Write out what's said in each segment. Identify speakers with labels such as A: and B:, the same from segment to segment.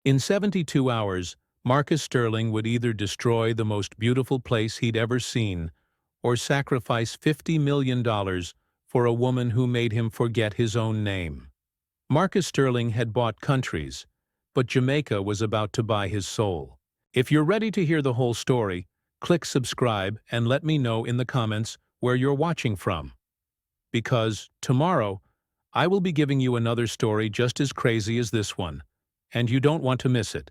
A: In 72 hours, Marcus Sterling would either destroy the most beautiful place he'd ever seen or sacrifice $50 million for a woman who made him forget his own name. Marcus Sterling had bought countries, but Jamaica was about to buy his soul. If you're ready to hear the whole story, click subscribe and let me know in the comments where you're watching from. Because tomorrow, I will be giving you another story just as crazy as this one, and you don't want to miss it.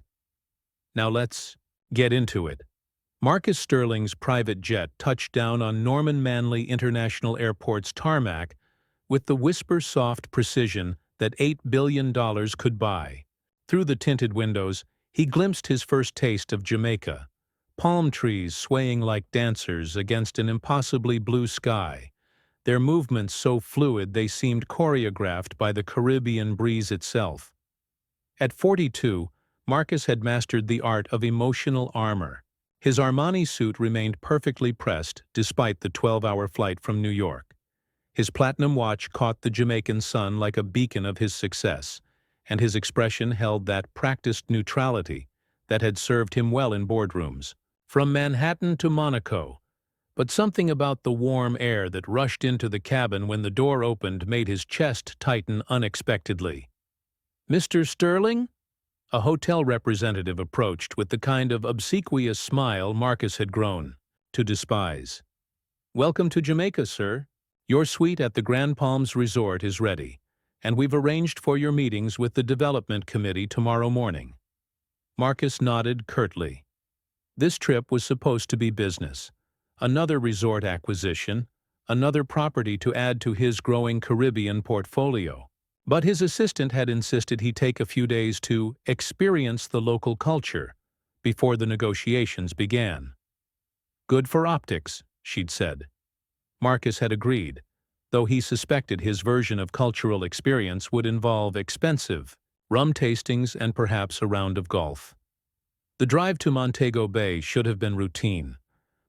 A: Now let's get into it. Marcus Sterling's private jet touched down on Norman Manley International Airport's tarmac with the whisper-soft precision that $8 billion could buy. Through the tinted windows, he glimpsed his first taste of Jamaica, palm trees swaying like dancers against an impossibly blue sky, their movements so fluid they seemed choreographed by the Caribbean breeze itself. At 42, Marcus had mastered the art of emotional armor. His Armani suit remained perfectly pressed despite the 12-hour flight from New York. His platinum watch caught the Jamaican sun like a beacon of his success, and his expression held that practiced neutrality that had served him well in boardrooms. From Manhattan to Monaco, but something about the warm air that rushed into the cabin when the door opened made his chest tighten unexpectedly. "Mr. Sterling?" A hotel representative approached with the kind of obsequious smile Marcus had grown to despise. "Welcome to Jamaica, sir. Your suite at the Grand Palms Resort is ready, and we've arranged for your meetings with the Development Committee tomorrow morning." Marcus nodded curtly. This trip was supposed to be business. Another resort acquisition, another property to add to his growing Caribbean portfolio. But his assistant had insisted he take a few days to experience the local culture before the negotiations began. "Good for optics," she'd said. Marcus had agreed, though he suspected his version of cultural experience would involve expensive rum tastings and perhaps a round of golf. The drive to Montego Bay should have been routine.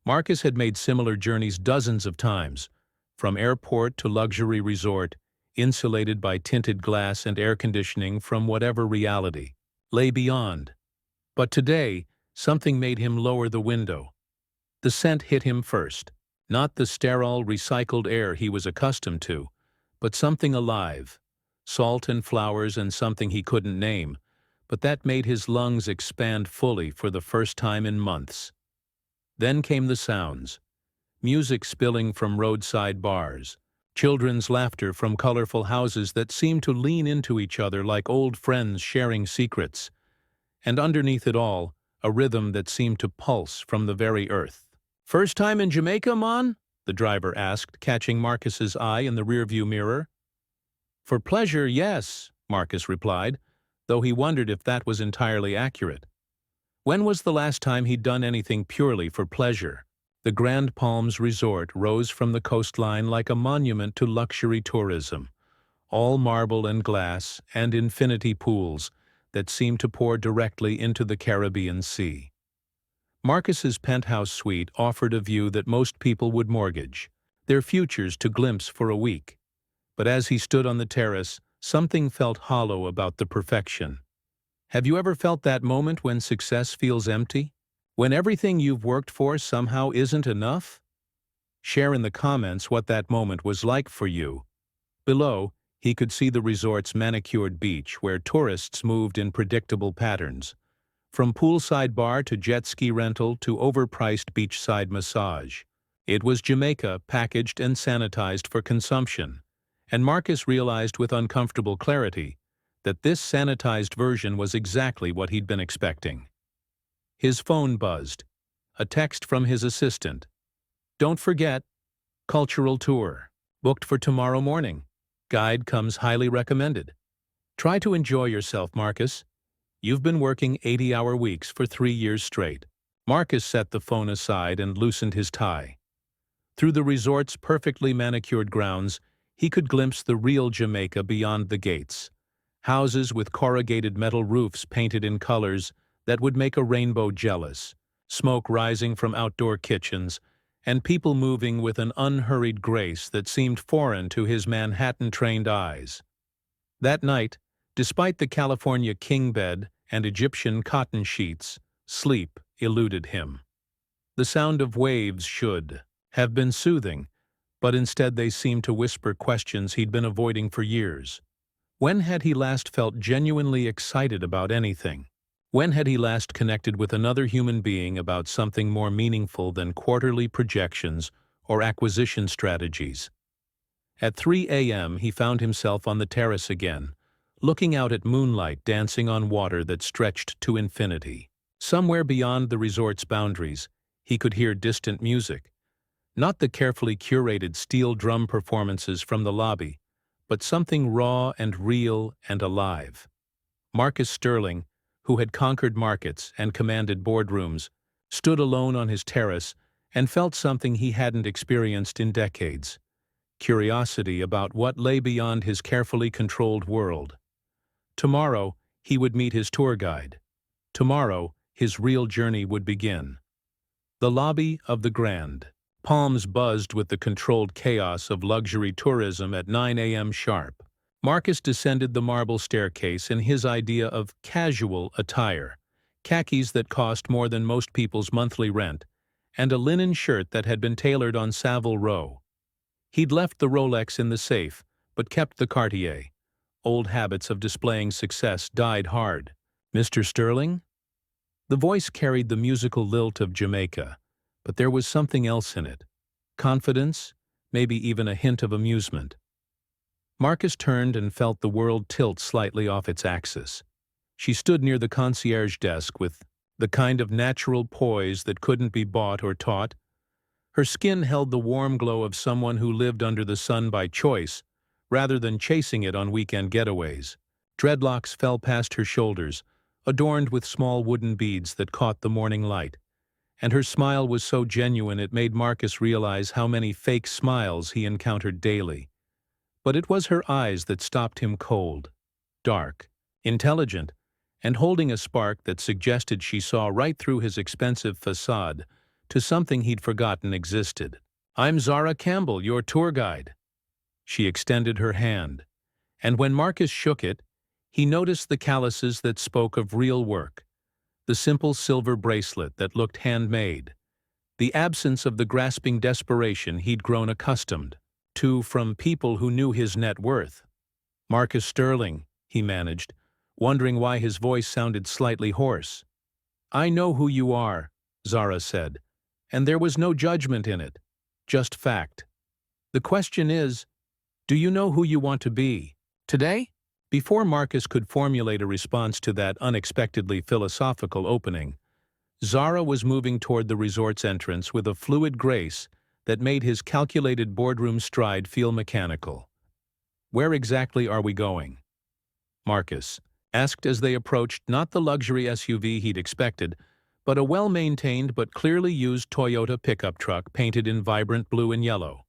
A: Marcus had made similar journeys dozens of times, from airport to luxury resort, insulated by tinted glass and air conditioning from whatever reality lay beyond. But today, something made him lower the window. The scent hit him first, not the sterile, recycled air he was accustomed to, but something alive, salt and flowers and something he couldn't name, but that made his lungs expand fully for the first time in months. Then came the sounds, music spilling from roadside bars, children's laughter from colorful houses that seemed to lean into each other like old friends sharing secrets, and underneath it all, a rhythm that seemed to pulse from the very earth. "First time in Jamaica, Mon?" the driver asked, catching Marcus's eye in the rearview mirror. "For pleasure, yes," Marcus replied, though he wondered if that was entirely accurate. When was the last time he'd done anything purely for pleasure? The Grand Palms Resort rose from the coastline like a monument to luxury tourism, all marble and glass and infinity pools that seemed to pour directly into the Caribbean Sea. Marcus's penthouse suite offered a view that most people would mortgage, their futures to glimpse for a week. But as he stood on the terrace, something felt hollow about the perfection. Have you ever felt that moment when success feels empty? When everything you've worked for somehow isn't enough? Share in the comments what that moment was like for you. Below, he could see the resort's manicured beach where tourists moved in predictable patterns, from poolside bar to jet ski rental to overpriced beachside massage. It was Jamaica packaged and sanitized for consumption, and Marcus realized with uncomfortable clarity that this sanitized version was exactly what he'd been expecting. His phone buzzed. A text from his assistant. "Don't forget, cultural tour. Booked for tomorrow morning. Guide comes highly recommended. Try to enjoy yourself, Marcus. You've been working 80-hour weeks for 3 years straight." Marcus set the phone aside and loosened his tie. Through the resort's perfectly manicured grounds, he could glimpse the real Jamaica beyond the gates. Houses with corrugated metal roofs painted in colors that would make a rainbow jealous, smoke rising from outdoor kitchens, and people moving with an unhurried grace that seemed foreign to his Manhattan-trained eyes. That night, despite the California king bed and Egyptian cotton sheets, sleep eluded him. The sound of waves should have been soothing, but instead they seemed to whisper questions he'd been avoiding for years. When had he last felt genuinely excited about anything? When had he last connected with another human being about something more meaningful than quarterly projections or acquisition strategies? At 3 a.m. he found himself on the terrace again, looking out at moonlight dancing on water that stretched to infinity. Somewhere beyond the resort's boundaries, he could hear distant music. Not the carefully curated steel drum performances from the lobby, but something raw and real and alive. Marcus Sterling, who had conquered markets and commanded boardrooms, stood alone on his terrace and felt something he hadn't experienced in decades: curiosity about what lay beyond his carefully controlled world. Tomorrow, he would meet his tour guide. Tomorrow, his real journey would begin. The lobby of the Grand. Palms buzzed with the controlled chaos of luxury tourism at 9 a.m. sharp. Marcus descended the marble staircase in his idea of casual attire, khakis that cost more than most people's monthly rent, and a linen shirt that had been tailored on Savile Row. He'd left the Rolex in the safe, but kept the Cartier. Old habits of displaying success died hard. "Mr. Sterling?" The voice carried the musical lilt of Jamaica, but there was something else in it. Confidence, maybe even a hint of amusement. Marcus turned and felt the world tilt slightly off its axis. She stood near the concierge desk with the kind of natural poise that couldn't be bought or taught. Her skin held the warm glow of someone who lived under the sun by choice, rather than chasing it on weekend getaways. Dreadlocks fell past her shoulders, adorned with small wooden beads that caught the morning light, and her smile was so genuine it made Marcus realize how many fake smiles he encountered daily. But it was her eyes that stopped him cold. Dark, intelligent, and holding a spark that suggested she saw right through his expensive facade to something he'd forgotten existed. "I'm Zara Campbell, your tour guide." She extended her hand, and when Marcus shook it, he noticed the calluses that spoke of real work, the simple silver bracelet that looked handmade, the absence of the grasping desperation he'd grown accustomed to from people who knew his net worth. "Marcus Sterling," he managed, wondering why his voice sounded slightly hoarse. "I know who you are," Zara said, and there was no judgment in it, just fact. "The question is, do you know who you want to be today?" Before Marcus could formulate a response to that unexpectedly philosophical opening, Zara was moving toward the resort's entrance with a fluid grace that made his calculated boardroom stride feel mechanical. "Where exactly are we going?" Marcus asked as they approached not the luxury SUV he'd expected, but a well-maintained but clearly used Toyota pickup truck painted in vibrant blue and yellow.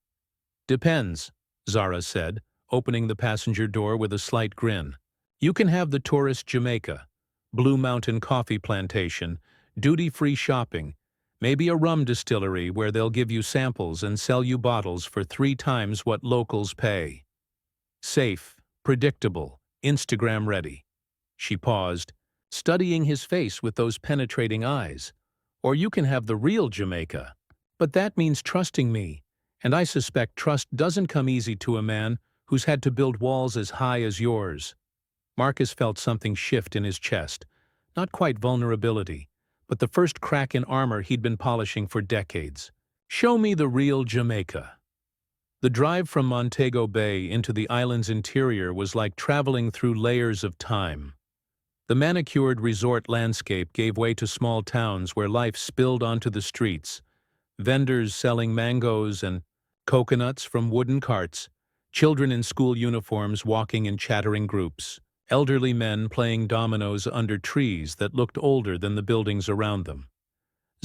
A: "Depends," Zara said, opening the passenger door with a slight grin. "You can have the tourist Jamaica, Blue Mountain coffee plantation, duty-free shopping, maybe a rum distillery where they'll give you samples and sell you bottles for 3 times what locals pay. Safe, predictable, Instagram-ready." She paused, studying his face with those penetrating eyes. "Or you can have the real Jamaica. But that means trusting me, and I suspect trust doesn't come easy to a man who's had to build walls as high as yours." Marcus felt something shift in his chest, not quite vulnerability, but the first crack in armor he'd been polishing for decades. "Show me the real Jamaica." The drive from Montego Bay into the island's interior was like traveling through layers of time. The manicured resort landscape gave way to small towns where life spilled onto the streets, vendors selling mangoes and coconuts from wooden carts, children in school uniforms walking in chattering groups, elderly men playing dominoes under trees that looked older than the buildings around them.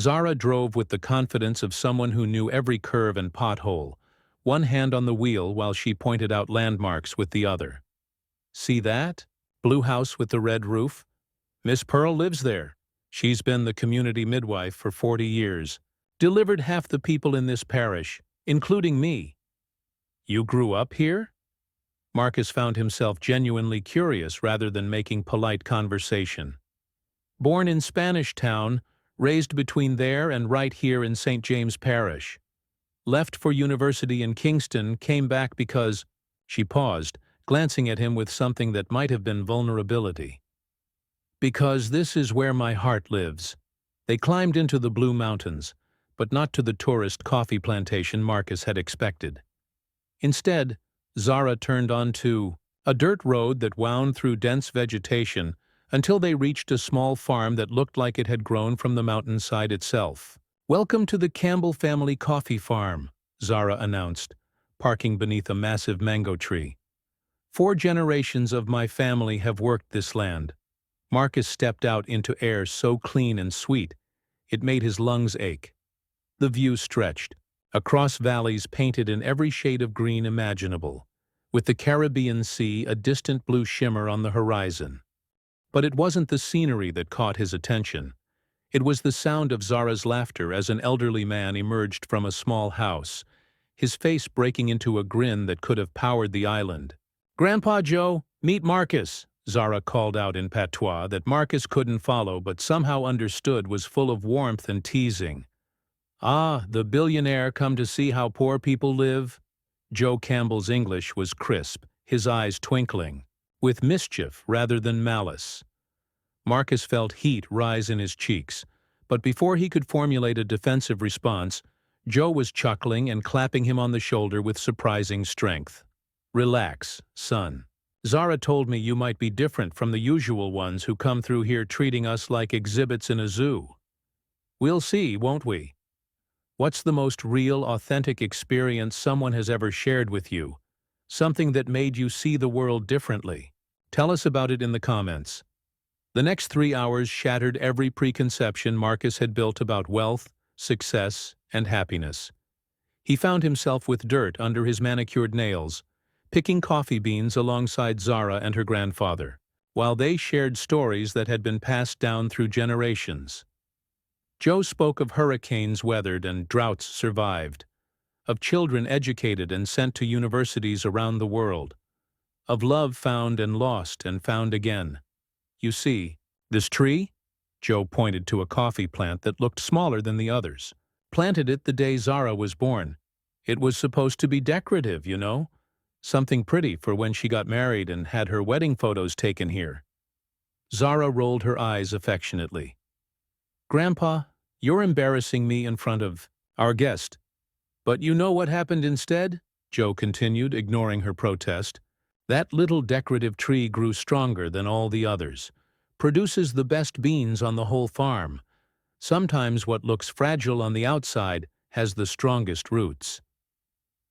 A: Zara drove with the confidence of someone who knew every curve and pothole, one hand on the wheel while she pointed out landmarks with the other. "See that? Blue house with the red roof? Miss Pearl lives there. She's been the community midwife for 40 years. Delivered half the people in this parish, including me." "You grew up here?" Marcus found himself genuinely curious rather than making polite conversation. Born in Spanish Town, raised between there and right here in St. James Parish. Left for university in Kingston, came back because— She paused, glancing at him with something that might have been vulnerability. Because this is where my heart lives. They climbed into the Blue Mountains, but not to the tourist coffee plantation Marcus had expected. Instead, Zara turned onto a dirt road that wound through dense vegetation until they reached a small farm that looked like it had grown from the mountainside itself. "Welcome to the Campbell family coffee farm," Zara announced, parking beneath a massive mango tree. "4 generations of my family have worked this land." Marcus stepped out into air so clean and sweet, it made his lungs ache. The view stretched, across valleys painted in every shade of green imaginable, with the Caribbean Sea a distant blue shimmer on the horizon. But it wasn't the scenery that caught his attention. It was the sound of Zara's laughter as an elderly man emerged from a small house, his face breaking into a grin that could have powered the island. "Grandpa Joe, meet Marcus," Zara called out in patois that Marcus couldn't follow but somehow understood was full of warmth and teasing. "Ah, the billionaire come to see how poor people live?" Joe Campbell's English was crisp, his eyes twinkling, with mischief rather than malice. Marcus felt heat rise in his cheeks, but before he could formulate a defensive response, Joe was chuckling and clapping him on the shoulder with surprising strength. "Relax, son. Zara told me you might be different from the usual ones who come through here treating us like exhibits in a zoo. We'll see, won't we? What's the most real, authentic experience someone has ever shared with you? Something that made you see the world differently? Tell us about it in the comments." The next 3 hours shattered every preconception Marcus had built about wealth, success, and happiness. He found himself with dirt under his manicured nails, picking coffee beans alongside Zara and her grandfather, while they shared stories that had been passed down through generations. Joe spoke of hurricanes weathered and droughts survived, of children educated and sent to universities around the world, of love found and lost and found again. "You see, this tree?" Joe pointed to a coffee plant that looked smaller than the others. "Planted it the day Zara was born. It was supposed to be decorative, you know? Something pretty for when she got married and had her wedding photos taken here." Zara rolled her eyes affectionately. "Grandpa, you're embarrassing me in front of our guest." "But you know what happened instead?" Joe continued, ignoring her protest. "That little decorative tree grew stronger than all the others, produces the best beans on the whole farm. Sometimes what looks fragile on the outside has the strongest roots."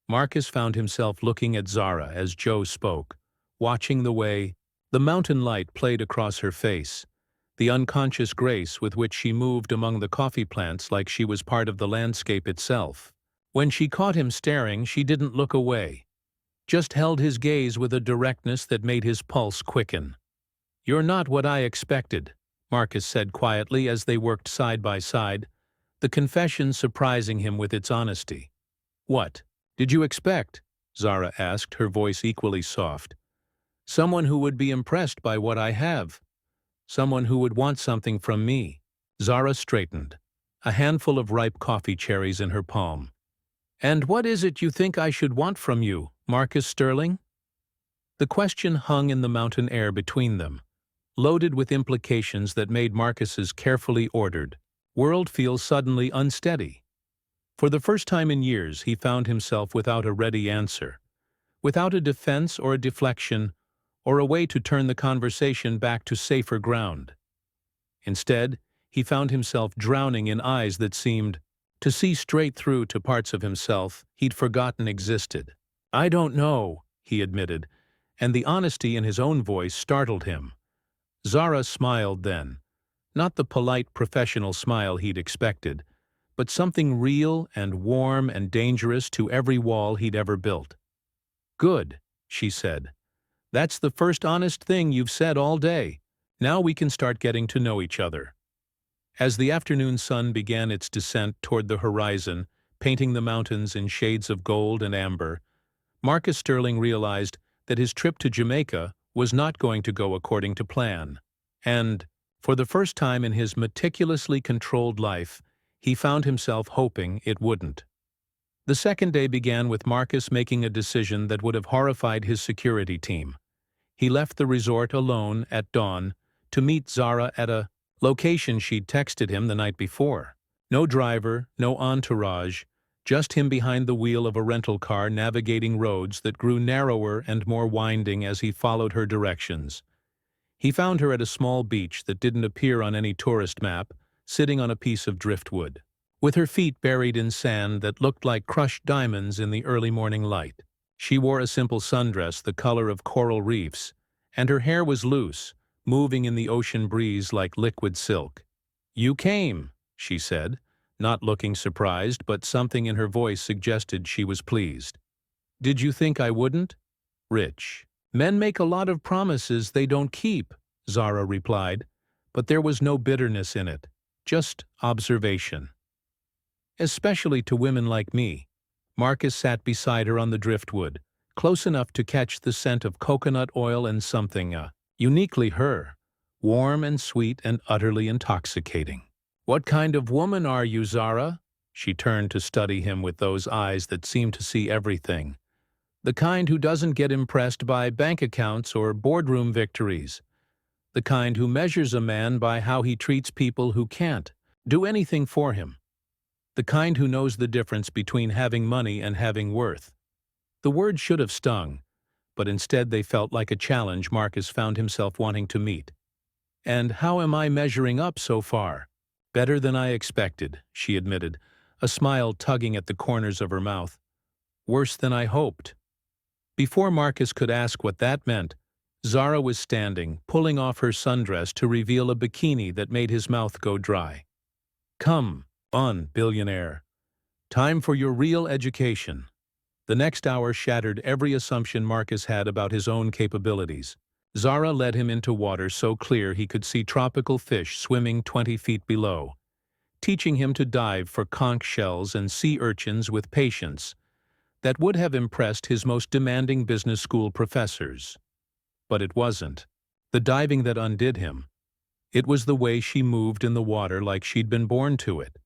A: Marcus found himself looking at Zara as Joe spoke, watching the way the mountain light played across her face, the unconscious grace with which she moved among the coffee plants like she was part of the landscape itself. When she caught him staring, she didn't look away, just held his gaze with a directness that made his pulse quicken. "You're not what I expected," Marcus said quietly as they worked side by side, the confession surprising him with its honesty. "What did you expect?" Zara asked, her voice equally soft. "Someone who would be impressed by what I have. Someone who would want something from me." Zara straightened, a handful of ripe coffee cherries in her palm. "And what is it you think I should want from you, Marcus Sterling?" The question hung in the mountain air between them, loaded with implications that made Marcus's carefully ordered world feel suddenly unsteady. For the first time in years, he found himself without a ready answer, without a defense or a deflection, or a way to turn the conversation back to safer ground. Instead, he found himself drowning in eyes that seemed to see straight through to parts of himself he'd forgotten existed. "I don't know," he admitted, and the honesty in his own voice startled him. Zara smiled then, not the polite professional smile he'd expected, but something real and warm and dangerous to every wall he'd ever built. "Good," she said. "That's the first honest thing you've said all day. Now we can start getting to know each other." As the afternoon sun began its descent toward the horizon, painting the mountains in shades of gold and amber, Marcus Sterling realized that his trip to Jamaica was not going to go according to plan. And, For the first time in his meticulously controlled life, he found himself hoping it wouldn't. The second day began with Marcus making a decision that would have horrified his security team. He left the resort alone at dawn to meet Zara at a location she'd texted him the night before. No driver, no entourage, just him behind the wheel of a rental car navigating roads that grew narrower and more winding as he followed her directions. He found her at a small beach that didn't appear on any tourist map, sitting on a piece of driftwood, with her feet buried in sand that looked like crushed diamonds in the early morning light. She wore a simple sundress the color of coral reefs, and her hair was loose, moving in the ocean breeze like liquid silk. "You came," she said, not looking surprised, but something in her voice suggested she was pleased. "Did you think I wouldn't?" "Rich. Men make a lot of promises they don't keep," Zara replied, but there was no bitterness in it, just observation. "Especially to women like me." Marcus sat beside her on the driftwood, close enough to catch the scent of coconut oil and something uniquely her, warm and sweet and utterly intoxicating. "What kind of woman are you, Zara?" She turned to study him with those eyes that seemed to see everything. "The kind who doesn't get impressed by bank accounts or boardroom victories. The kind who measures a man by how he treats people who can't do anything for him. The kind who knows the difference between having money and having worth." The words should have stung, but instead they felt like a challenge Marcus found himself wanting to meet. "And how am I measuring up so far?" "Better than I expected," she admitted, a smile tugging at the corners of her mouth. "Worse than I hoped." Before Marcus could ask what that meant, Zara was standing, pulling off her sundress to reveal a bikini that made his mouth go dry. "Come on, billionaire. Time for your real education." The next hour shattered every assumption Marcus had about his own capabilities. Zara led him into water so clear he could see tropical fish swimming 20 feet below, teaching him to dive for conch shells and sea urchins with patience that would have impressed his most demanding business school professors. But it wasn't the diving that undid him. It was the way she moved in the water like she'd been born to it.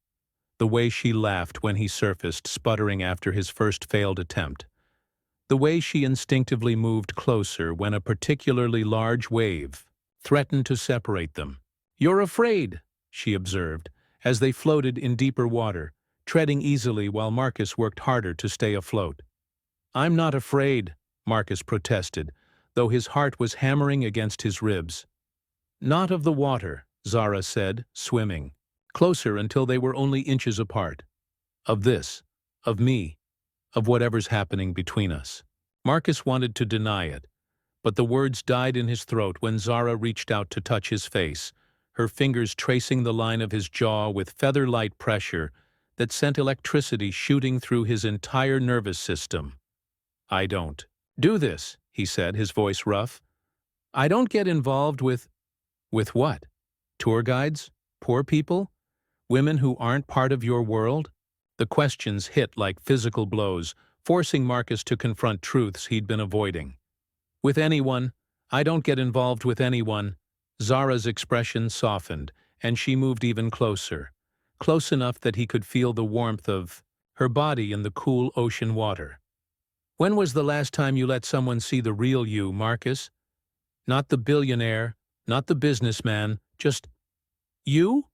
A: The way she laughed when he surfaced, sputtering after his first failed attempt. The way she instinctively moved closer when a particularly large wave threatened to separate them. "You're afraid," she observed, as they floated in deeper water, treading easily while Marcus worked harder to stay afloat. "I'm not afraid," Marcus protested, though his heart was hammering against his ribs. "Not of the water," Zara said, swimming closer until they were only inches apart. "Of this, of me, of whatever's happening between us." Marcus wanted to deny it, but the words died in his throat when Zara reached out to touch his face, her fingers tracing the line of his jaw with feather-light pressure that sent electricity shooting through his entire nervous system. "I don't do this," he said, his voice rough. "I don't get involved with..." "With what? Tour guides? Poor people? Women who aren't part of your world?" The questions hit like physical blows, forcing Marcus to confront truths he'd been avoiding. "With anyone. I don't get involved with anyone." Zara's expression softened, and she moved even closer, close enough that he could feel the warmth of her body in the cool ocean water. "When was the last time you let someone see the real you, Marcus? Not the billionaire, not the businessman, just you?"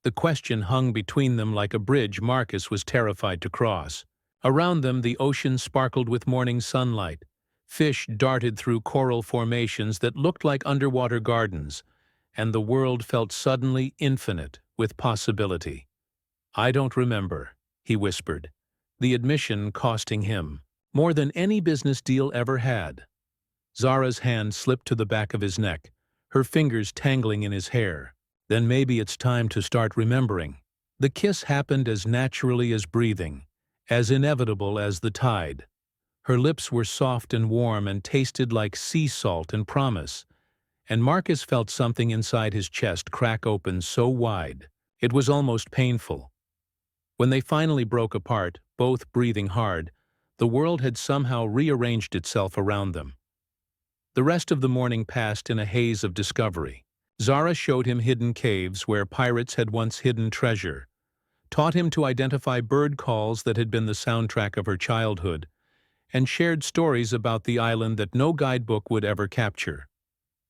A: The question hung between them like a bridge Marcus was terrified to cross. Around them the ocean sparkled with morning sunlight. Fish darted through coral formations that looked like underwater gardens, and the world felt suddenly infinite with possibility. "I don't remember," he whispered, the admission costing him more than any business deal ever had. Zara's hand slipped to the back of his neck, her fingers tangling in his hair. "Then maybe it's time to start remembering." The kiss happened as naturally as breathing, as inevitable as the tide. Her lips were soft and warm and tasted like sea salt and promise, and Marcus felt something inside his chest crack open so wide it was almost painful. When they finally broke apart, both breathing hard, the world had somehow rearranged itself around them. The rest of the morning passed in a haze of discovery. Zara showed him hidden caves where pirates had once hidden treasure, taught him to identify bird calls that had been the soundtrack of her childhood, and shared stories about the island that no guidebook would ever capture.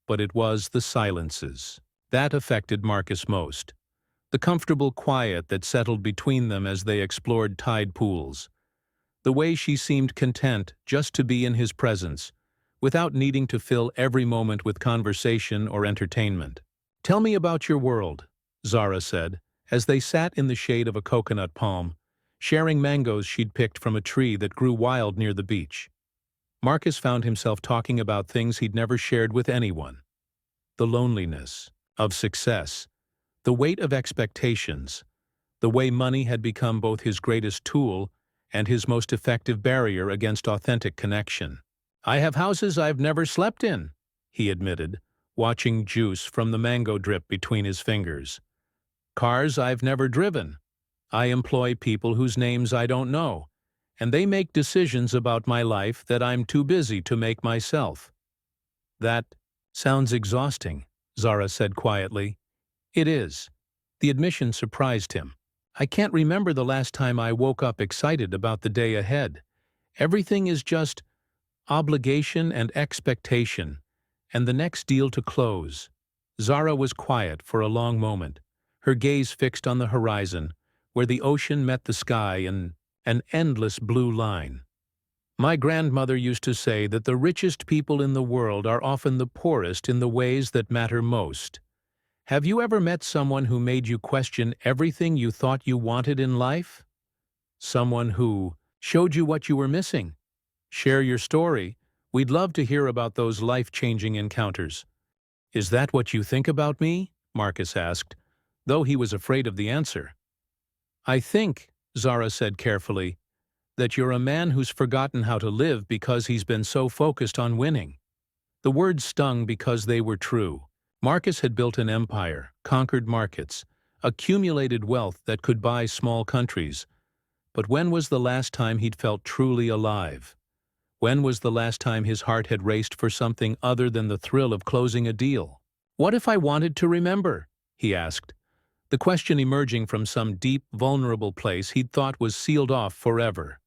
A: But it was the silences that affected Marcus most. The comfortable quiet that settled between them as they explored tide pools. The way she seemed content just to be in his presence, without needing to fill every moment with conversation or entertainment. "Tell me about your world," Zara said, as they sat in the shade of a coconut palm, sharing mangoes she'd picked from a tree that grew wild near the beach. Marcus found himself talking about things he'd never shared with anyone. The loneliness of success, the weight of expectations, the way money had become both his greatest tool and his most effective barrier against authentic connection. "I have houses I've never slept in," he admitted, watching juice from the mango drip between his fingers. "Cars I've never driven. I employ people whose names I don't know, and they make decisions about my life that I'm too busy to make myself." "That sounds exhausting," Zara said quietly. "It is." The admission surprised him. "I can't remember the last time I woke up excited about the day ahead. Everything is just obligation and expectation, and the next deal to close." Zara was quiet for a long moment, her gaze fixed on the horizon, where the ocean met the sky in an endless blue line. "My grandmother used to say that the richest people in the world are often the poorest in the ways that matter most. Have you ever met someone who made you question everything you thought you wanted in life? Someone who showed you what you were missing? Share your story. We'd love to hear about those life-changing encounters." "Is that what you think about me?" Marcus asked, though he was afraid of the answer. "I think," Zara said carefully, "that you're a man who's forgotten how to live because he's been so focused on winning." The words stung because they were true. Marcus had built an empire, conquered markets, accumulated wealth that could buy small countries. But when was the last time he'd felt truly alive? When was the last time his heart had raced for something other than the thrill of closing a deal? "What if I wanted to remember?" he asked, the question emerging from some deep, vulnerable place he'd thought was sealed off forever.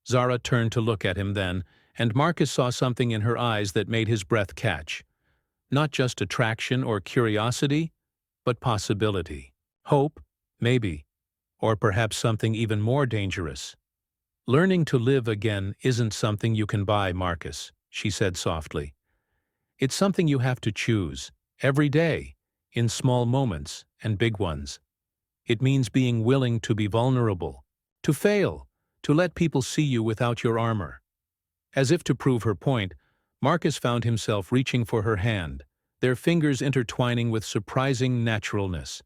A: Zara turned to look at him then, and Marcus saw something in her eyes that made his breath catch. Not just attraction or curiosity, but possibility. Hope, maybe, or perhaps something even more dangerous. "Learning to live again isn't something you can buy, Marcus," she said softly. "It's something you have to choose, every day, in small moments and big ones. It means being willing to be vulnerable, to fail, to let people see you without your armor." As if to prove her point, Marcus found himself reaching for her hand, their fingers intertwining with surprising naturalness.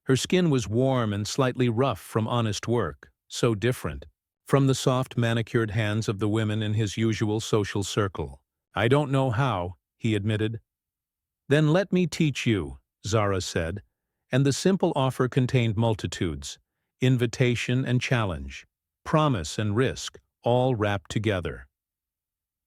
A: Her skin was warm and slightly rough from honest work, so different from the soft, manicured hands of the women in his usual social circle. "I don't know how," he admitted. "Then let me teach you," Zara said, and the simple offer contained multitudes, invitation and challenge, promise and risk, all wrapped together.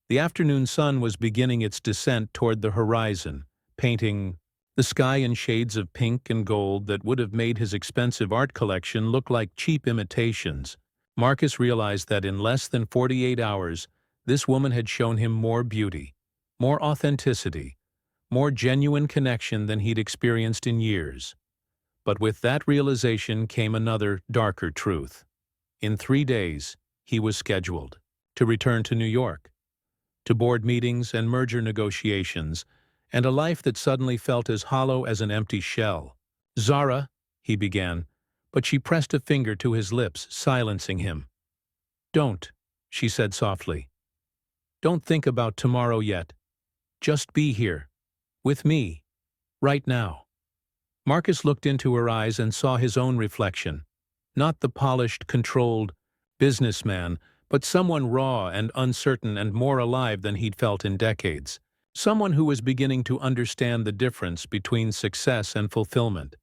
A: The afternoon sun was beginning its descent toward the horizon, painting the sky in shades of pink and gold that would have made his expensive art collection look like cheap imitations. Marcus realized that in less than 48 hours, this woman had shown him more beauty, more authenticity, more genuine connection than he'd experienced in years. But with that realization came another, darker truth. In 3 days, he was scheduled to return to New York, to board meetings and merger negotiations, and a life that suddenly felt as hollow as an empty shell. "Zara," he began, but she pressed a finger to his lips, silencing him. "Don't," she said softly. "Don't think about tomorrow yet. Just be here, with me, right now." Marcus looked into her eyes and saw his own reflection. Not the polished, controlled businessman, but someone raw and uncertain and more alive than he'd felt in decades. Someone who was beginning to understand the difference between success and fulfillment,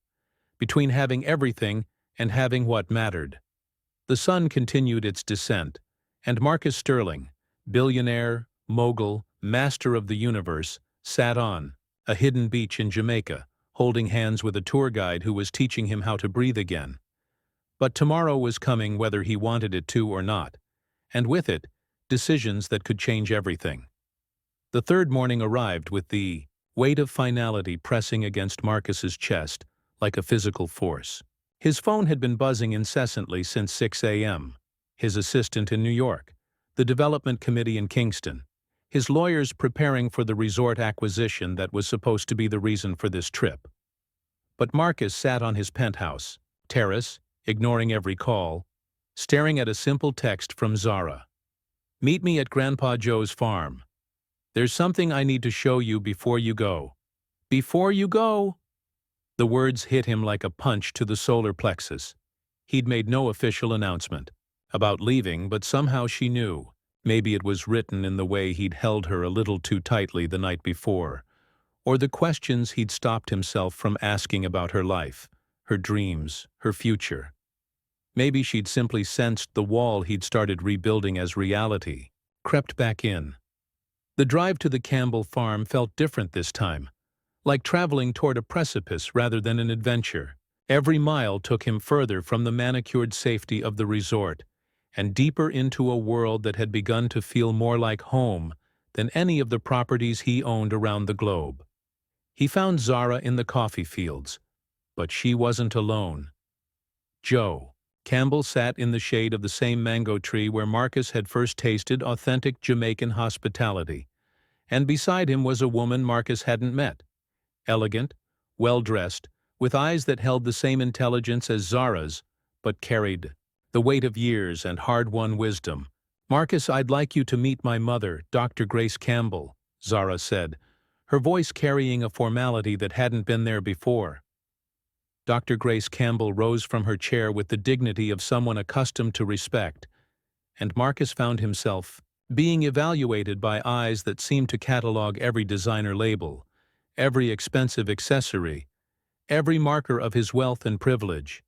A: between having everything and having what mattered. The sun continued its descent, and Marcus Sterling, billionaire, mogul, master of the universe, sat on, a hidden beach in Jamaica, holding hands with a tour guide who was teaching him how to breathe again. But tomorrow was coming whether he wanted it to or not, and with it, decisions that could change everything. The third morning arrived with the weight of finality pressing against Marcus's chest like a physical force. His phone had been buzzing incessantly since 6 a.m. His assistant in New York, the development committee in Kingston, his lawyers preparing for the resort acquisition that was supposed to be the reason for this trip. But Marcus sat on his penthouse terrace, ignoring every call, staring at a simple text from Zara. "Meet me at Grandpa Joe's farm. There's something I need to show you before you go." Before you go? The words hit him like a punch to the solar plexus. He'd made no official announcement about leaving, but somehow she knew. Maybe it was written in the way he'd held her a little too tightly the night before, or the questions he'd stopped himself from asking about her life, her dreams, her future. Maybe she'd simply sensed the wall he'd started rebuilding as reality, crept back in. The drive to the Campbell farm felt different this time, like traveling toward a precipice rather than an adventure. Every mile took him further from the manicured safety of the resort, and deeper into a world that had begun to feel more like home than any of the properties he owned around the globe. He found Zara in the coffee fields, but she wasn't alone. Joe Campbell sat in the shade of the same mango tree where Marcus had first tasted authentic Jamaican hospitality, and beside him was a woman Marcus hadn't met. Elegant, well-dressed, with eyes that held the same intelligence as Zara's, but carried the weight of years and hard-won wisdom. "Marcus, I'd like you to meet my mother, Dr. Grace Campbell," Zara said, her voice carrying a formality that hadn't been there before. Dr. Grace Campbell rose from her chair with the dignity of someone accustomed to respect, and Marcus found himself being evaluated by eyes that seemed to catalog every designer label, every expensive accessory, every marker of his wealth and privilege.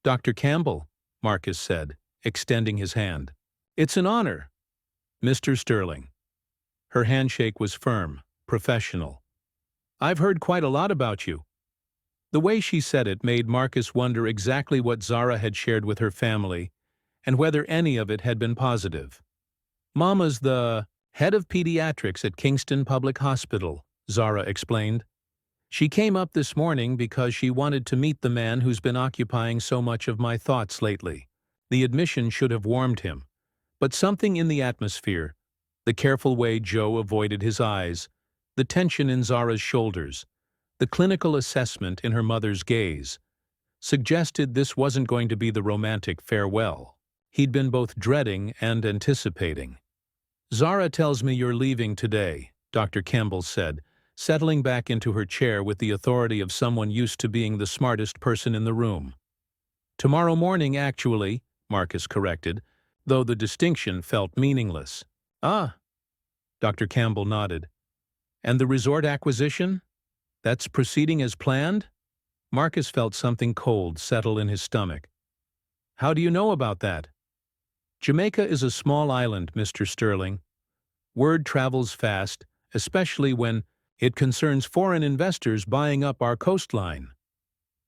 A: "Dr. Campbell," Marcus said, extending his hand. "It's an honor." "Mr. Sterling." Her handshake was firm, professional. "I've heard quite a lot about you." The way she said it made Marcus wonder exactly what Zara had shared with her family, and whether any of it had been positive. "Mama's the head of pediatrics at Kingston Public Hospital," Zara explained. "She came up this morning because she wanted to meet the man who's been occupying so much of my thoughts lately." The admission should have warmed him, but something in the atmosphere, the careful way Joe avoided his eyes, the tension in Zara's shoulders, the clinical assessment in her mother's gaze, suggested this wasn't going to be the romantic farewell he'd been both dreading and anticipating. "Zara tells me you're leaving today," Dr. Campbell said, settling back into her chair with the authority of someone used to being the smartest person in the room. "Tomorrow morning, actually," Marcus corrected, though the distinction felt meaningless. "Ah," Dr. Campbell nodded. "And the resort acquisition? That's proceeding as planned?" Marcus felt something cold settle in his stomach. "How do you know about that?" "Jamaica is a small island, Mr. Sterling. Word travels fast, especially when it concerns foreign investors buying up our coastline."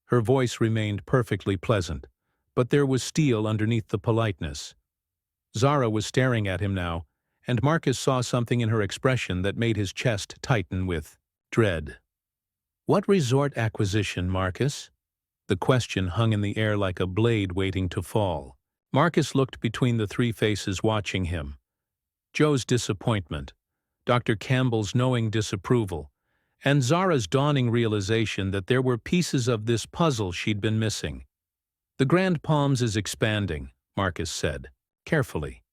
A: Her voice remained perfectly pleasant, but there was steel underneath the politeness. Zara was staring at him now, and Marcus saw something in her expression that made his chest tighten with dread. "What resort acquisition, Marcus?" The question hung in the air like a blade waiting to fall. Marcus looked between the three faces watching him. Joe's disappointment, Dr. Campbell's knowing disapproval, and Zara's dawning realization that there were pieces of this puzzle she'd been missing. "The Grand Palms is expanding," Marcus said, carefully.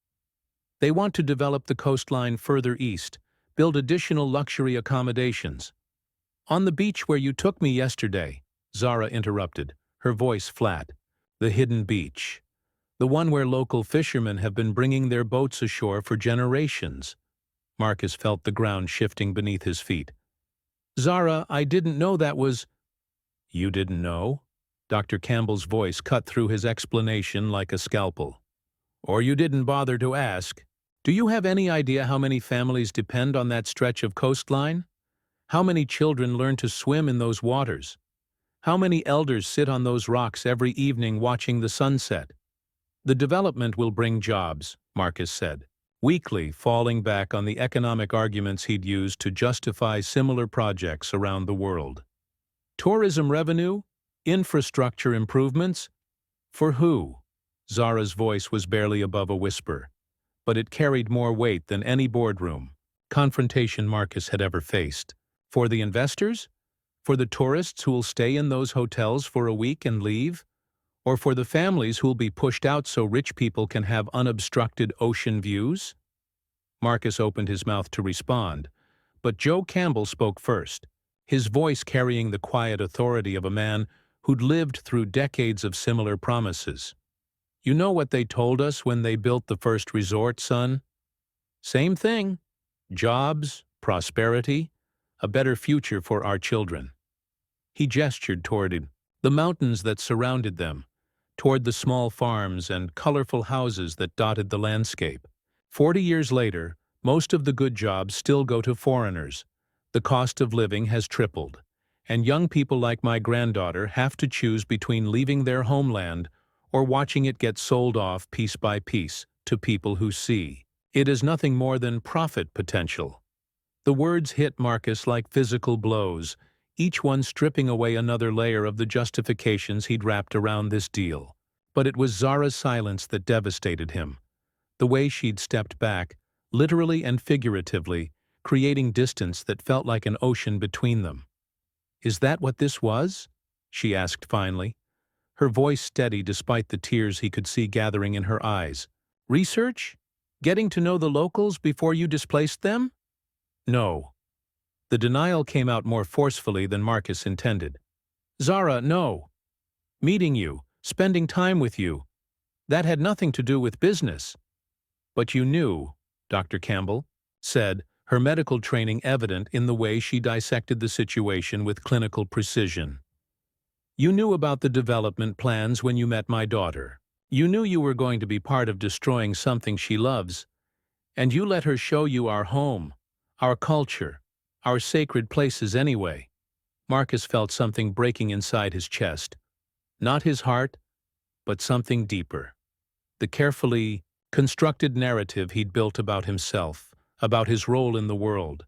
A: "They want to develop the coastline further east, build additional luxury accommodations." "On the beach where you took me yesterday," Zara interrupted, her voice flat. "The hidden beach. The one where local fishermen have been bringing their boats ashore for generations." Marcus felt the ground shifting beneath his feet. "Zara, I didn't know that was—" "You didn't know?" Dr. Campbell's voice cut through his explanation like a scalpel. "Or you didn't bother to ask? Do you have any idea how many families depend on that stretch of coastline? How many children learn to swim in those waters? How many elders sit on those rocks every evening watching the sunset? The development will bring jobs, Marcus said, weakly falling back on the economic arguments he'd used to justify similar projects around the world. Tourism revenue? Infrastructure improvements? For who? Zara's voice was barely above a whisper, but it carried more weight than any boardroom confrontation Marcus had ever faced. For the investors? For the tourists who'll stay in those hotels for a week and leave? Or for the families who'll be pushed out so rich people can have unobstructed ocean views? Marcus opened his mouth to respond, but Joe Campbell spoke first, his voice carrying the quiet authority of a man who'd lived through decades of similar promises. You know what they told us when they built the first resort, son? Same thing. Jobs, prosperity, a better future for our children. He gestured toward the mountains that surrounded them, toward the small farms and colorful houses that dotted the landscape. 40 years later, most of the good jobs still go to foreigners. The cost of living has tripled, and young people like my granddaughter have to choose between leaving their homeland or watching it get sold off piece by piece to people who see it as nothing more than profit potential. The words hit Marcus like physical blows, each one stripping away another layer of the justifications he'd wrapped around this deal. But it was Zara's silence that devastated him. The way she'd stepped back, literally and figuratively, creating distance that felt like an ocean between them. "Is that what this was?" she asked finally, her voice steady despite the tears he could see gathering in her eyes. "Research? Getting to know the locals before you displaced them?" "No." The denial came out more forcefully than Marcus intended. "Zara, no. Meeting you, spending time with you, that had nothing to do with business." "But you knew," Dr. Campbell said, her medical training evident in the way she dissected the situation with clinical precision. "You knew about the development plans when you met my daughter. You knew you were going to be part of destroying something she loves, and you let her show you our home, our culture, our sacred places anyway." Marcus felt something breaking inside his chest. Not his heart, but something deeper. The carefully constructed narrative he'd built about himself, about his role in the world,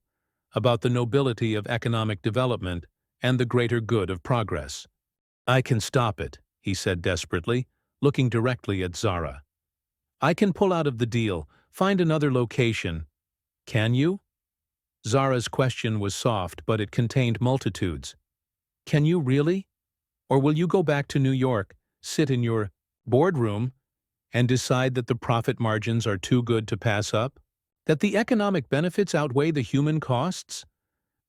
A: about the nobility of economic development and the greater good of progress. "I can stop it," he said desperately, looking directly at Zara. "I can pull out of the deal, find another location." "Can you?" Zara's question was soft, but it contained multitudes. "Can you really? Or will you go back to New York, sit in your boardroom, and decide that the profit margins are too good to pass up? That the economic benefits outweigh the human costs?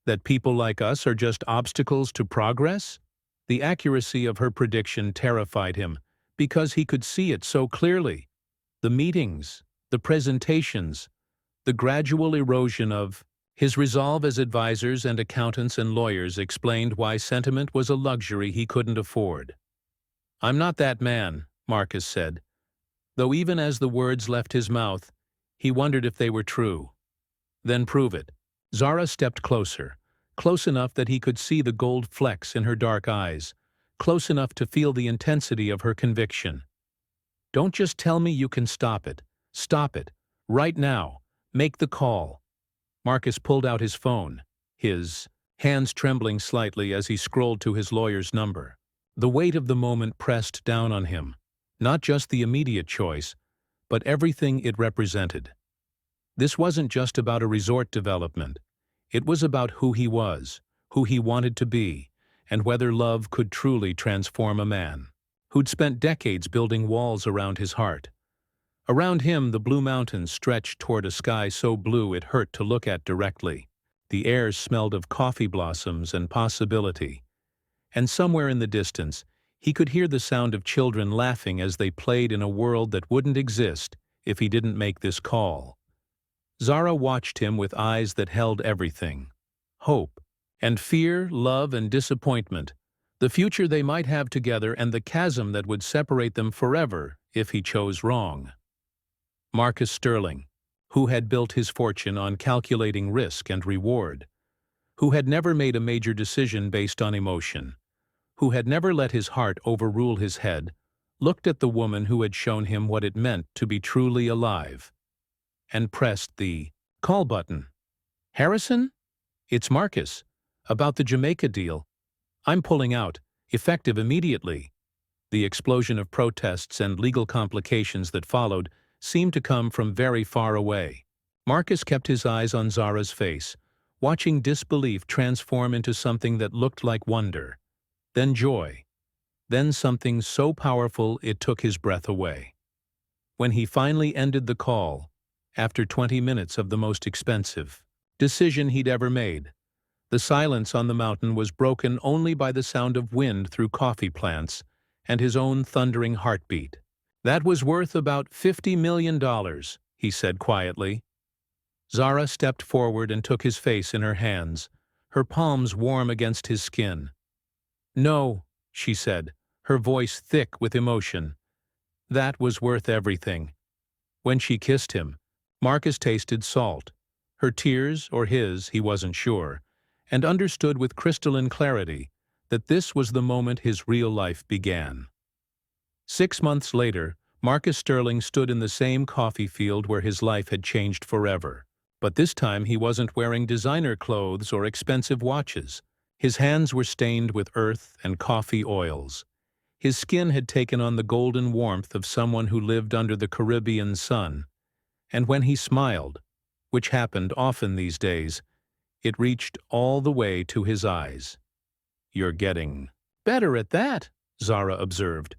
A: That people like us are just obstacles to progress?" The accuracy of her prediction terrified him, because he could see it so clearly. The meetings, the presentations, the gradual erosion of his resolve as advisors and accountants and lawyers explained why sentiment was a luxury he couldn't afford. "I'm not that man," Marcus said, though even as the words left his mouth, he wondered if they were true. "Then prove it." Zara stepped closer, close enough that he could see the gold flecks in her dark eyes, close enough to feel the intensity of her conviction. "Don't just tell me you can stop it. Stop it. Right now. Make the call." Marcus pulled out his phone, his hands trembling slightly as he scrolled to his lawyer's number. The weight of the moment pressed down on him, not just the immediate choice, but everything it represented. This wasn't just about a resort development. It was about who he was, who he wanted to be, and whether love could truly transform a man who'd spent decades building walls around his heart. Around him, the blue mountains stretched toward a sky so blue it hurt to look at directly. The air smelled of coffee blossoms and possibility. And somewhere in the distance, he could hear the sound of children laughing as they played in a world that wouldn't exist if he didn't make this call. Zara watched him with eyes that held everything: hope, and fear, love, and disappointment, the future they might have together and the chasm that would separate them forever if he chose wrong. Marcus Sterling, who had built his fortune on calculating risk and reward, who had never made a major decision based on emotion, who had never let his heart overrule his head, looked at the woman who had shown him what it meant to be truly alive, and pressed the call button. "Harrison? It's Marcus. About the Jamaica deal. I'm pulling out, effective immediately." The explosion of protests and legal complications that followed seemed to come from very far away. Marcus kept his eyes on Zara's face, watching disbelief transform into something that looked like wonder, then joy, then something so powerful it took his breath away. When he finally ended the call, after 20 minutes of the most expensive decision he'd ever made, the silence on the mountain was broken only by the sound of wind through coffee plants and his own thundering heartbeat. "That was worth about $50 million, he said quietly. Zara stepped forward and took his face in her hands, her palms warm against his skin. "No," she said, her voice thick with emotion. "That was worth everything." When she kissed him, Marcus tasted salt. Her tears, or his, he wasn't sure, and understood with crystalline clarity that this was the moment his real life began. 6 months later, Marcus Sterling stood in the same coffee field where his life had changed forever. But this time he wasn't wearing designer clothes or expensive watches. His hands were stained with earth and coffee oils. His skin had taken on the golden warmth of someone who lived under the Caribbean sun. And when he smiled, which happened often these days, it reached all the way to his eyes. "You're getting better at that," Zara observed,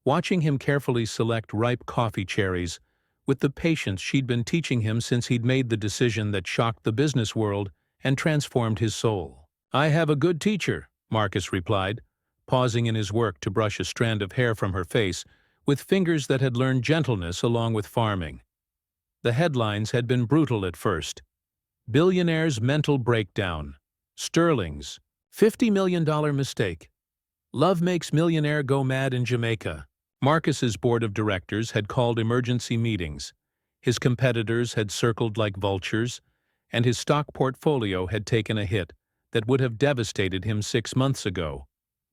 A: watching him carefully select ripe coffee cherries with the patience she'd been teaching him since he'd made the decision that shocked the business world and transformed his soul. "I have a good teacher," Marcus replied, pausing in his work to brush a strand of hair from her face with fingers that had learned gentleness along with farming. The headlines had been brutal at first. "Billionaire's mental breakdown. Sterling's $50 million mistake. Love makes millionaire go mad in Jamaica." Marcus's board of directors had called emergency meetings. His competitors had circled like vultures, and his stock portfolio had taken a hit that would have devastated him 6 months ago.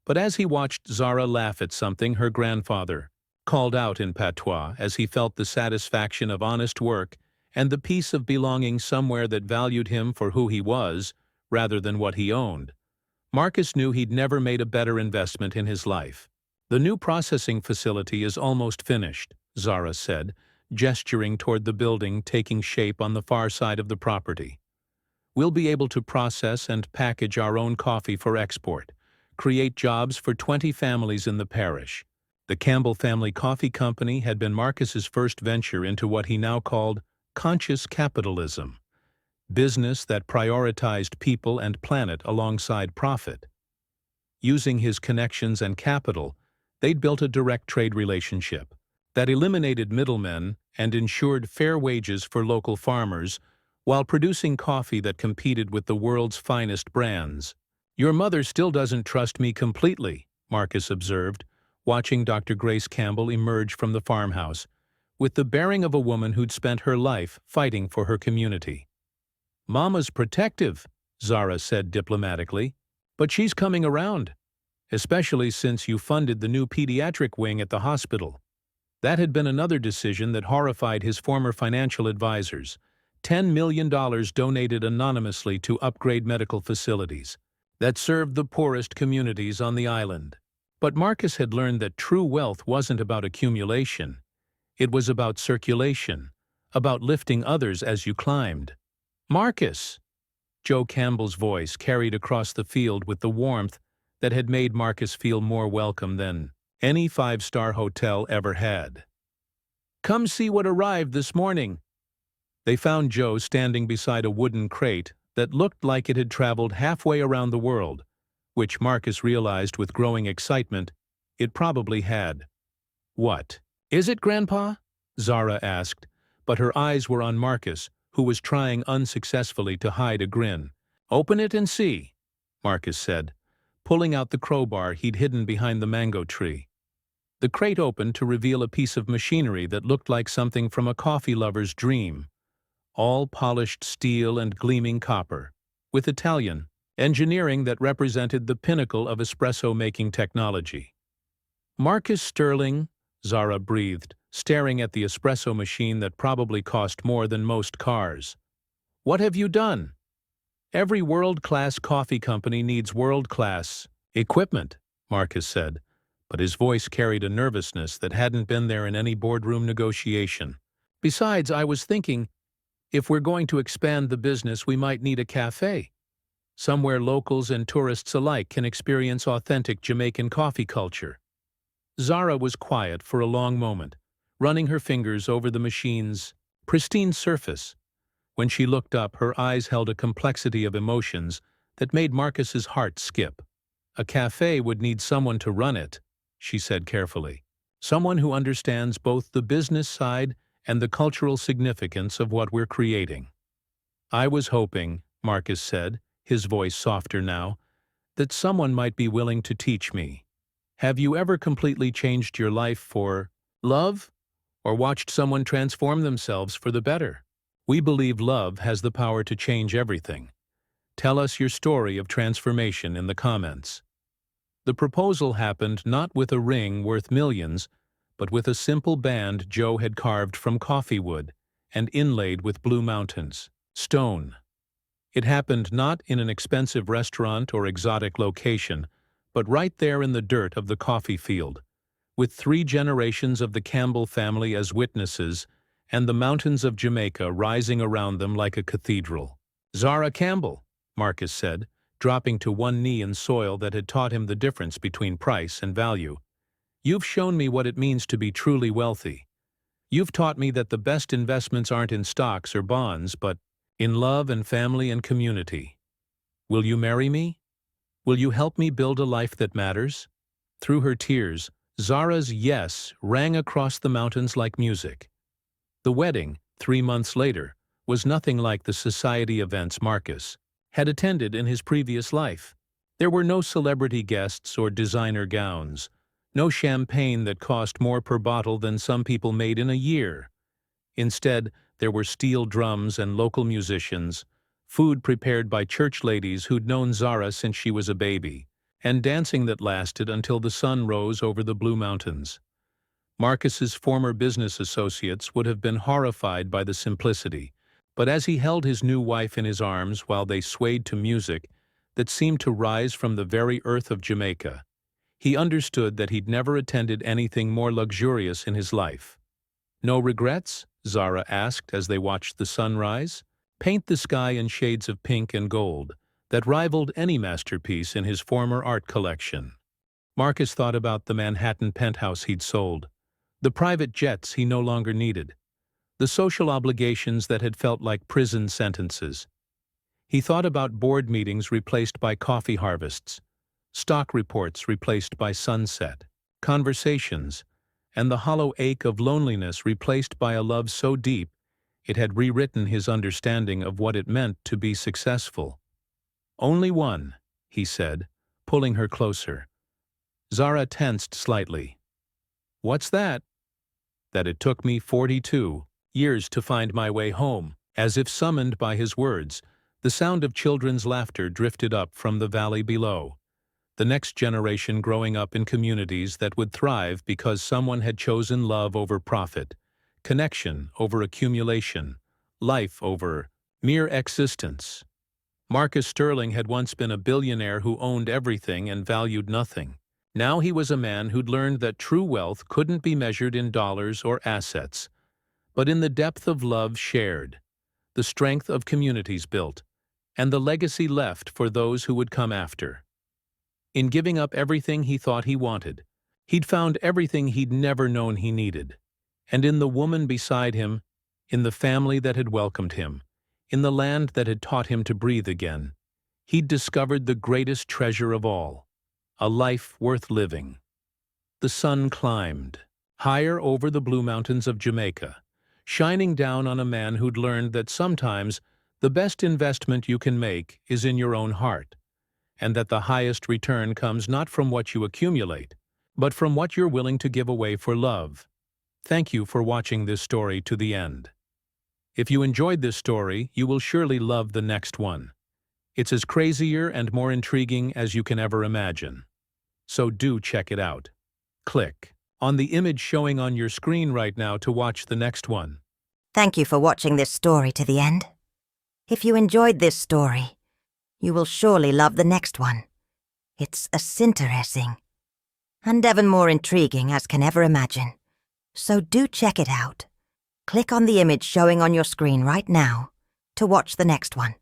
A: But as he watched Zara laugh at something her grandfather called out in patois, as he felt the satisfaction of honest work and the peace of belonging somewhere that valued him for who he was rather than what he owned, Marcus knew he'd never made a better investment in his life. "The new processing facility is almost finished," Zara said, gesturing toward the building taking shape on the far side of the property. "We'll be able to process and package our own coffee for export, create jobs for 20 families in the parish." The Campbell Family Coffee Company had been Marcus's first venture into what he now called conscious capitalism, business that prioritized people and planet alongside profit. Using his connections and capital, they'd built a direct trade relationship that eliminated middlemen and ensured fair wages for local farmers while producing coffee that competed with the world's finest brands. "Your mother still doesn't trust me completely," Marcus observed, watching Dr. Grace Campbell emerge from the farmhouse, with the bearing of a woman who'd spent her life fighting for her community. "Mama's protective," Zara said diplomatically, "but she's coming around, especially since you funded the new pediatric wing at the hospital." That had been another decision that horrified his former financial advisors. $10 million donated anonymously to upgrade medical facilities that served the poorest communities on the island. But Marcus had learned that true wealth wasn't about accumulation. It was about circulation, about lifting others as you climbed. "Marcus!" Joe Campbell's voice carried across the field with the warmth that had made Marcus feel more welcome than any five-star hotel ever had. "Come see what arrived this morning." They found Joe standing beside a wooden crate that looked like it had traveled halfway around the world, which Marcus realized with growing excitement it probably had. "What is it, Grandpa?" Zara asked, but her eyes were on Marcus, who was trying unsuccessfully to hide a grin. "Open it and see," Marcus said, pulling out the crowbar he'd hidden behind the mango tree. The crate opened to reveal a piece of machinery that looked like something from a coffee lover's dream, all polished steel and gleaming copper, with Italian engineering that represented the pinnacle of espresso-making technology. Marcus Sterling, Zara breathed, staring at the espresso machine that probably cost more than most cars. What have you done? Every world-class coffee company needs world-class equipment, Marcus said, but his voice carried a nervousness that hadn't been there in any boardroom negotiation. Besides, I was thinking, if we're going to expand the business, we might need a cafe. Somewhere locals and tourists alike can experience authentic Jamaican coffee culture. Zara was quiet for a long moment, running her fingers over the machine's pristine surface. When she looked up, her eyes held a complexity of emotions that made Marcus's heart skip. A cafe would need someone to run it, she said carefully. Someone who understands both the business side and the cultural significance of what we're creating. I was hoping, Marcus said, his voice softer now, that someone might be willing to teach me. Have you ever completely changed your life for love? Or watched someone transform themselves for the better? We believe love has the power to change everything. Tell us your story of transformation in the comments. The proposal happened not with a ring worth millions, but with a simple band Joe had carved from coffee wood and inlaid with blue mountains, stone. It happened not in an expensive restaurant or exotic location, but right there in the dirt of the coffee field, with 3 generations of the Campbell family as witnesses and the mountains of Jamaica rising around them like a cathedral. Zara Campbell, Marcus said, dropping to one knee in soil that had taught him the difference between price and value. You've shown me what it means to be truly wealthy. You've taught me that the best investments aren't in stocks or bonds, but in love and family and community. Will you marry me? Will you help me build a life that matters? Through her tears, Zara's yes rang across the mountains like music. The wedding, 3 months later, was nothing like the society events Marcus had attended in his previous life. There were no celebrity guests or designer gowns, no champagne that cost more per bottle than some people made in a year. Instead, there were steel drums and local musicians, food prepared by church ladies who'd known Zara since she was a baby, and dancing that lasted until the sun rose over the Blue Mountains. Marcus's former business associates would have been horrified by the simplicity, but as he held his new wife in his arms while they swayed to music that seemed to rise from the very earth of Jamaica, he understood that he'd never attended anything more luxurious in his life. No regrets? Zara asked as they watched the sun rise. Paint the sky in shades of pink and gold that rivaled any masterpiece in his former art collection. Marcus thought about the Manhattan penthouse he'd sold, the private jets he no longer needed, the social obligations that had felt like prison sentences. He thought about board meetings replaced by coffee harvests, stock reports replaced by sunset, conversations, and the hollow ache of loneliness replaced by a love so deep it had rewritten his understanding of what it meant to be successful. Only one, he said, pulling her closer. Zara tensed slightly. What's that? That it took me 42 years to find my way home. As if summoned by his words, the sound of children's laughter drifted up from the valley below. The next generation growing up in communities that would thrive because someone had chosen love over profit, connection over accumulation, life over mere existence. Marcus Sterling had once been a billionaire who owned everything and valued nothing. Now he was a man who'd learned that true wealth couldn't be measured in dollars or assets, but in the depth of love shared, the strength of communities built, and the legacy left for those who would come after. In giving up everything he thought he wanted, he'd found everything he'd never known he needed. And in the woman beside him, in the family that had welcomed him, in the land that had taught him to breathe again, he'd discovered the greatest treasure of all, a life worth living. The sun climbed, higher over the Blue Mountains of Jamaica, shining down on a man who'd learned that sometimes the best investment you can make is in your own heart, and that the highest return comes not from what you accumulate, but from what you're willing to give away for love. Thank you for watching this story to the end. If you enjoyed this story, you will surely love the next one. It's as crazier and more intriguing as you can ever imagine. So do check it out. Click on the image showing on your screen right now to watch the next one.
B: Thank you for watching this story to the end. If you enjoyed this story, you will surely love the next one. It's as interesting and even more intriguing as can ever imagine. So do check it out. Click on the image showing on your screen right now to watch the next one.